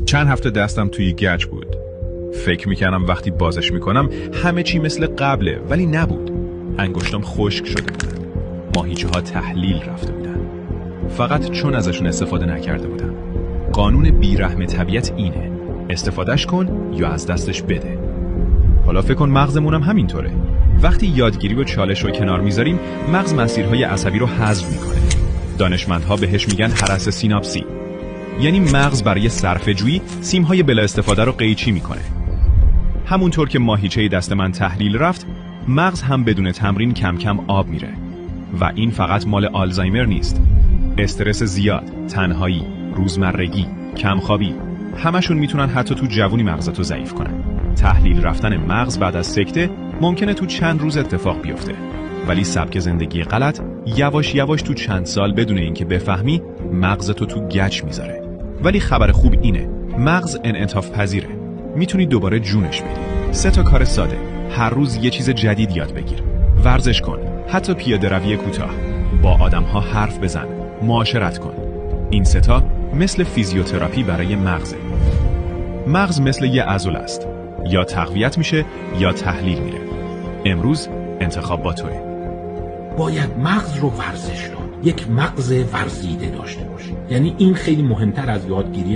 چند هفته دستم توی گچ بود. فکر میکردم وقتی بازش میکنم همه چی مثل قبله، ولی نبود. انگشتام خشک شده بودن. ماهیچه ها تحلیل رفته بودن. فقط چون ازشون استفاده نکرده بودم. قانون بیرحم طبیعت اینه: استفادهش کن یا از دستش بده. حالا فکر کن مغزمونم همینطوره. وقتی یادگیری و چالش رو کنار میذاریم، مغز مسیرهای عصبی رو حذف میکنه. دانشمندها بهش میگن هرس سیناپسی. یعنی مغز برای صرفه‌جویی سیمهای بلا استفاده رو قیچی میکنه. همونطور که ماهیچه دست من تحلیل رفت، مغز هم بدون تمرین کم کم آب میره. و این فقط مال آلزایمر نیست. استرس زیاد، تنهایی، روزمرگی، کمخوابی، همشون میتونن حتی تو جوونی مغزتو ضعیف کنن. تحلیل رفتن مغز بعد از سکته ممکنه تو چند روز اتفاق بیفته، ولی سبک زندگی غلط یواش یواش تو چند سال بدون اینکه بفهمی مغزتو تو گچ میذاره. ولی خبر خوب اینه: مغز انعطاف پذیره. میتونی دوباره جونش بدی. 3 کار ساده: هر روز یه چیز جدید یاد بگیر، ورزش کن، حتی پیاده روی کوتاه، با آدم‌ها حرف بزن، معاشرت کن. این 3 مثل فیزیوتراپی برای مغزه. مغز مثل یه عضله است، یا تقویت میشه یا تحلیل میره. امروز انتخاب با توئه. باید مغز رو ورزش داد، یک مغز ورزیده داشته باشی. یعنی این خیلی مهمتر از یادگیری